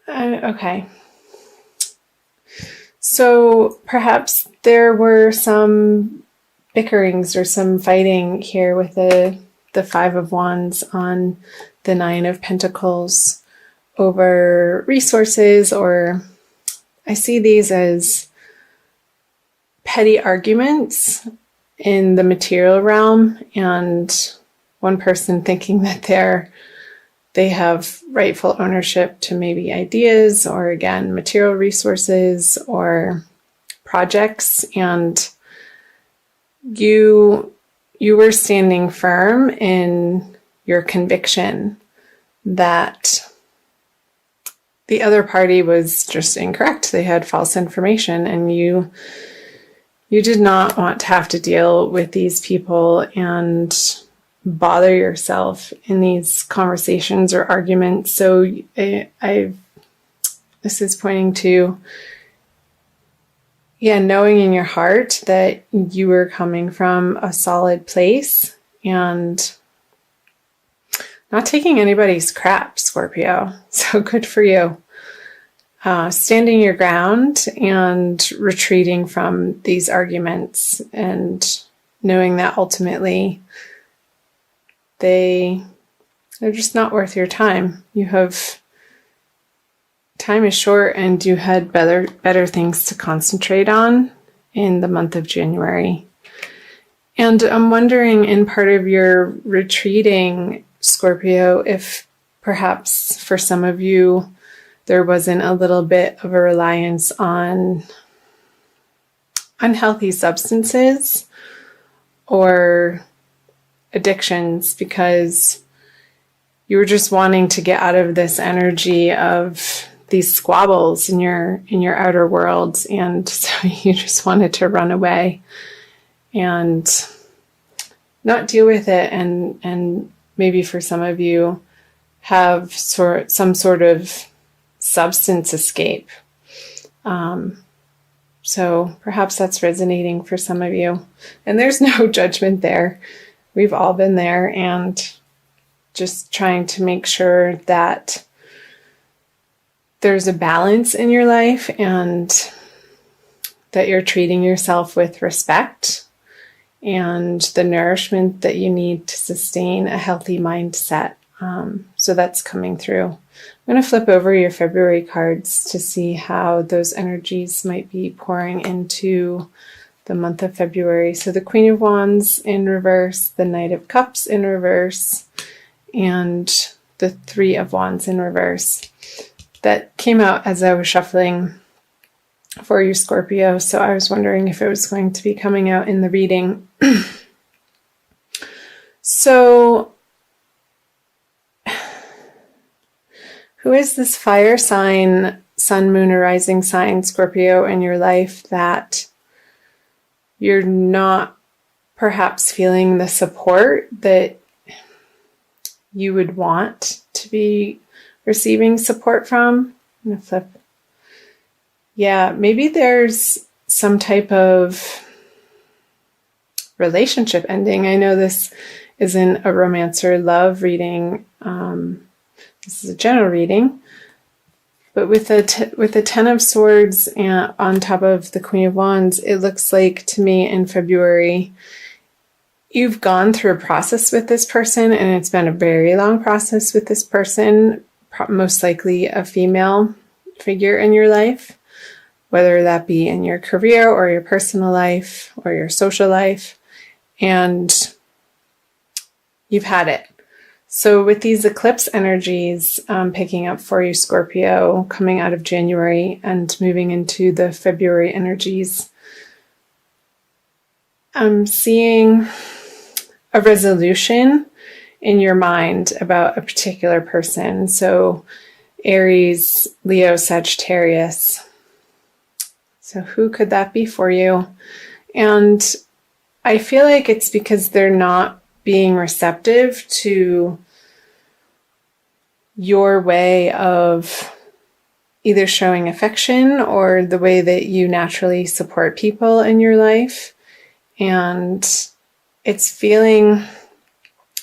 Okay. So perhaps there were some bickerings or some fighting here with the Five of Wands on the Nine of Pentacles over resources, or I see these as petty arguments in the material realm, and one person thinking that they have rightful ownership to maybe ideas or, again, material resources or projects, and you were standing firm in your conviction that the other party was just incorrect. They had false information, and you did not want to have to deal with these people and bother yourself in these conversations or arguments. So this is pointing to, knowing in your heart that you were coming from a solid place and not taking anybody's crap, Scorpio. So good for you. Standing your ground and retreating from these arguments, and knowing that ultimately they're just not worth your time. Time is short, and you had better things to concentrate on in the month of January. And I'm wondering, in part of your retreating, Scorpio, if perhaps for some of you there wasn't a little bit of a reliance on unhealthy substances or addictions, because you were just wanting to get out of this energy of these squabbles in your outer world, and so you just wanted to run away and not deal with it, and maybe for some of you have some sort of substance escape. So perhaps that's resonating for some of you, and there's no judgment there. We've all been there, and just trying to make sure that there's a balance in your life and that you're treating yourself with respect and the nourishment that you need to sustain a healthy mindset. So that's coming through. I'm going to flip over your February cards to see how those energies might be pouring into the month of February. So the Queen of Wands in reverse, the Knight of Cups in reverse, and the Three of Wands in reverse. That came out as I was shuffling for you, Scorpio, so I was wondering if it was going to be coming out in the reading. So, who is this fire sign, sun, moon, or rising sign, Scorpio, in your life that you're not perhaps feeling the support that you would want to be receiving support from? I'm going to flip. Yeah, maybe there's some type of relationship ending. I know this isn't a romance or love reading. This is a general reading. But with the Ten of Swords and on top of the Queen of Wands, it looks like to me in February, you've gone through a process with this person, and it's been a very long process with this person, most likely a female figure in your life, whether that be in your career or your personal life or your social life, and you've had it. So with these eclipse energies picking up for you, Scorpio, coming out of January and moving into the February energies, I'm seeing a resolution in your mind about a particular person. So Aries, Leo, Sagittarius. So who could that be for you? And I feel like it's because they're not being receptive to your way of either showing affection or the way that you naturally support people in your life. And it's feeling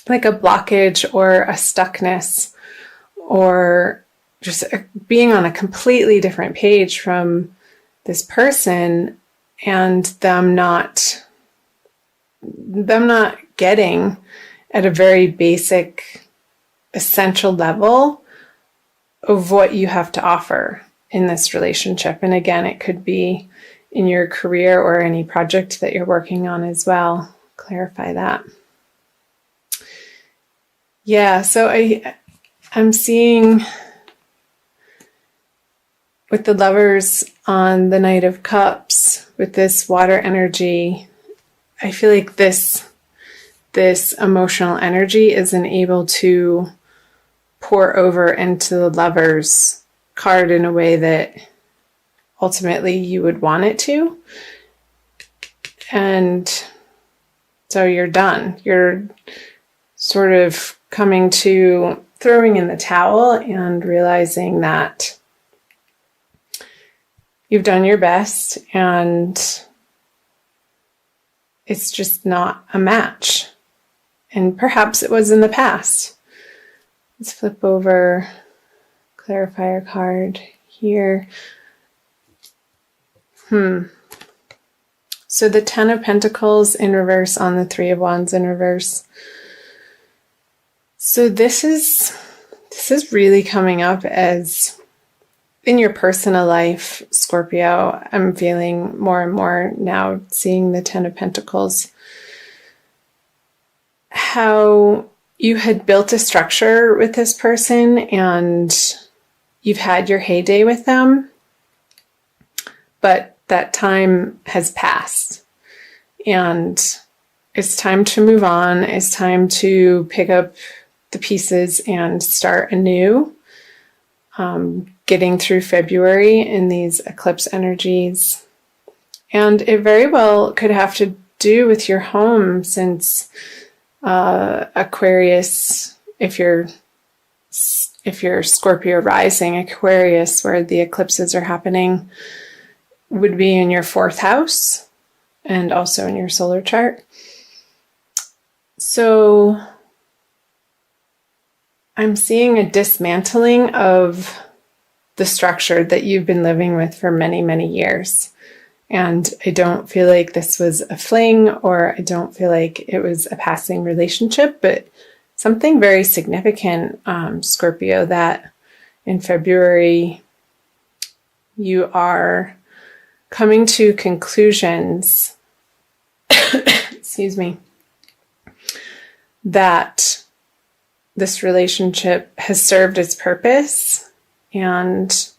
like a blockage or a stuckness, or just being on a completely different page from this person, and them not getting at a very basic, essential level of what you have to offer in this relationship. And again, it could be in your career or any project that you're working on as well. Clarify that. Yeah, so I'm seeing with the Lovers on the Knight of Cups, with this water energy, I feel like this emotional energy isn't able to pour over into the Lovers card in a way that ultimately you would want it to. And so you're done. You're sort of coming to throwing in the towel and realizing that you've done your best and it's just not a match. And perhaps it was in the past. Let's flip over clarifier card here. So the Ten of Pentacles in reverse on the Three of Wands in reverse. So this is really coming up as in your personal life, Scorpio. I'm feeling more and more now seeing the Ten of Pentacles. How you had built a structure with this person and you've had your heyday with them, but that time has passed and it's time to move on. It's time to pick up the pieces and start anew. Getting through February in these eclipse energies. And it very well could have to do with your home, since Aquarius, if you're Scorpio rising, Aquarius, where the eclipses are happening, would be in your 4th house and also in your solar chart. So I'm seeing a dismantling of the structure that you've been living with for many, many years. And I don't feel like this was a fling, or I don't feel like it was a passing relationship, but something very significant, Scorpio, that in February you are coming to conclusions, excuse me, that this relationship has served its purpose and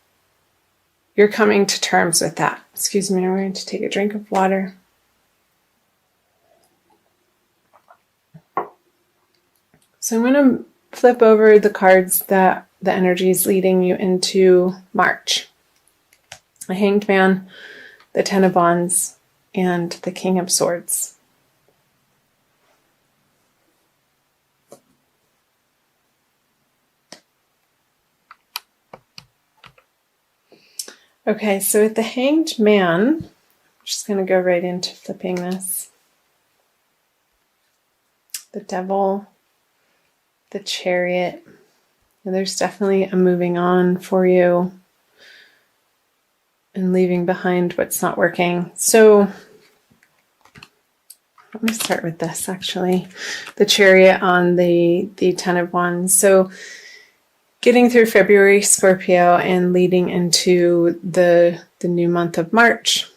you're coming to terms with that. Excuse me, I'm going to take a drink of water. So I'm going to flip over the cards that the energy is leading you into March. The Hanged Man, the Ten of Wands, and the King of Swords. Okay, so with the Hanged Man, I'm just going to go right into flipping this. The Devil, the Chariot. And there's definitely a moving on for you and leaving behind what's not working. So let me start with this, actually. The Chariot on the Ten of Wands. So getting through February, Scorpio, and leading into the new month of March,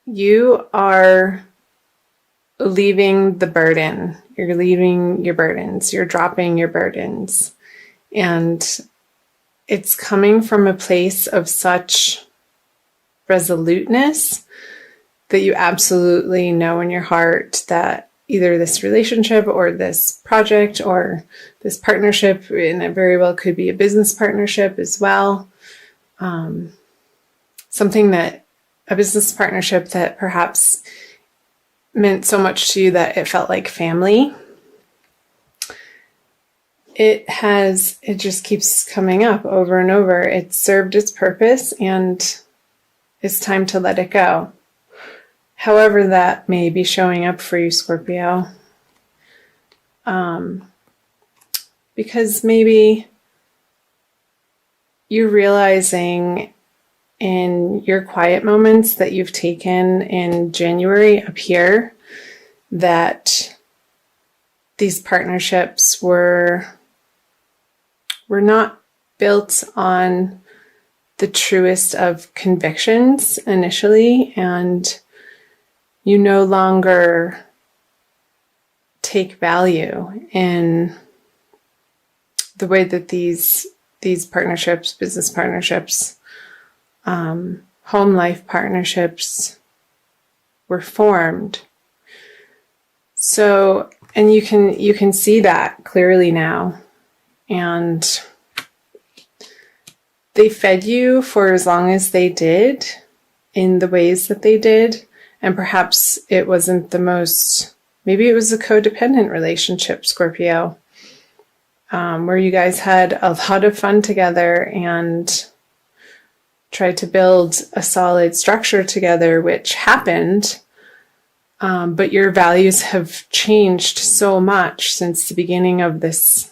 you are leaving the burden. You're leaving your burdens. You're dropping your burdens. And it's coming from a place of such resoluteness that you absolutely know in your heart that either this relationship or this project or this partnership, and it very well could be a business partnership as well, a business partnership that perhaps meant so much to you that it felt like family. It just keeps coming up over and over. It served its purpose and it's time to let it go. However that may be showing up for you, Scorpio. Because maybe you're realizing in your quiet moments that you've taken in January up here that these partnerships were not built on the truest of convictions initially, and you no longer take value in the way that these partnerships, business partnerships, home life partnerships were formed. So, and you can see that clearly now. And they fed you for as long as they did in the ways that they did. And perhaps it wasn't the most, maybe it was a codependent relationship, Scorpio, where you guys had a lot of fun together and tried to build a solid structure together, which happened. But your values have changed so much since the beginning of this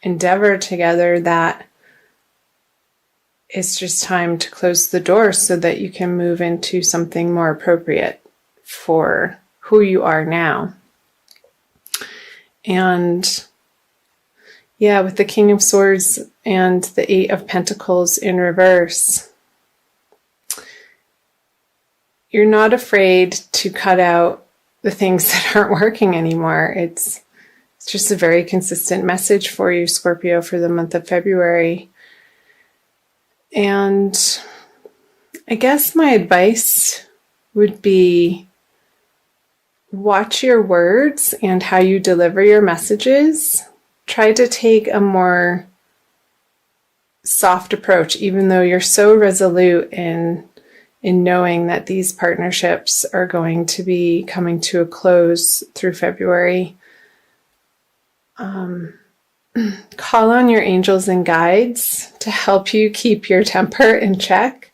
endeavor together that it's just time to close the door so that you can move into something more appropriate for who you are now. And yeah, with the King of Swords and the Eight of Pentacles in reverse, you're not afraid to cut out the things that aren't working anymore. It's just a very consistent message for you, Scorpio, for the month of February. And I guess my advice would be watch your words and how you deliver your messages. Try to take a more soft approach, even though you're so resolute in knowing that these partnerships are going to be coming to a close through February. Call on your angels and guides to help you keep your temper in check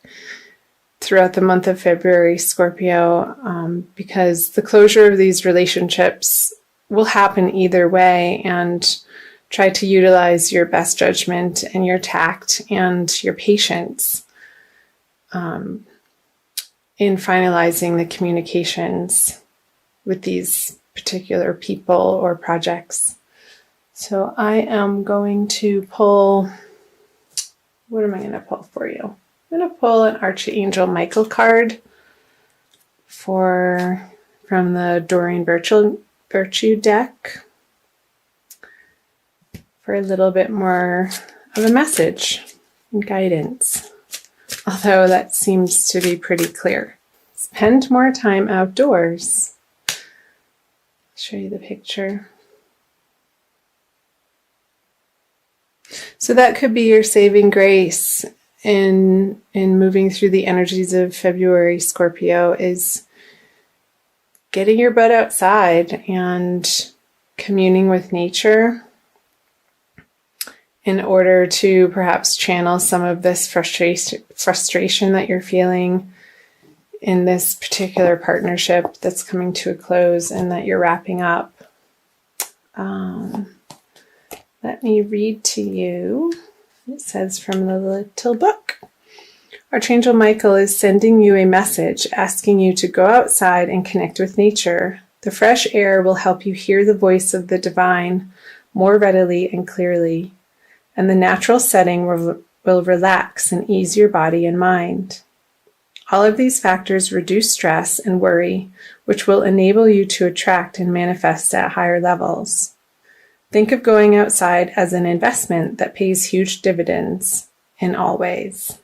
throughout the month of February, Scorpio, because the closure of these relationships will happen either way, and try to utilize your best judgment and your tact and your patience in finalizing the communications with these particular people or projects. So I am going to pull, what am I going to pull for you? I'm going to pull an Archangel Michael card from the Doreen Virtue deck for a little bit more of a message and guidance. Although that seems to be pretty clear. Spend more time outdoors. I'll show you the picture. So that could be your saving grace in moving through the energies of February, Scorpio, is getting your butt outside and communing with nature in order to perhaps channel some of this frustration that you're feeling in this particular partnership that's coming to a close and that you're wrapping up. Let me read to you. It says from the little book. Archangel Michael is sending you a message asking you to go outside and connect with nature. The fresh air will help you hear the voice of the divine more readily and clearly, and the natural setting will relax and ease your body and mind. All of these factors reduce stress and worry, which will enable you to attract and manifest at higher levels. Think of going outside as an investment that pays huge dividends in all ways.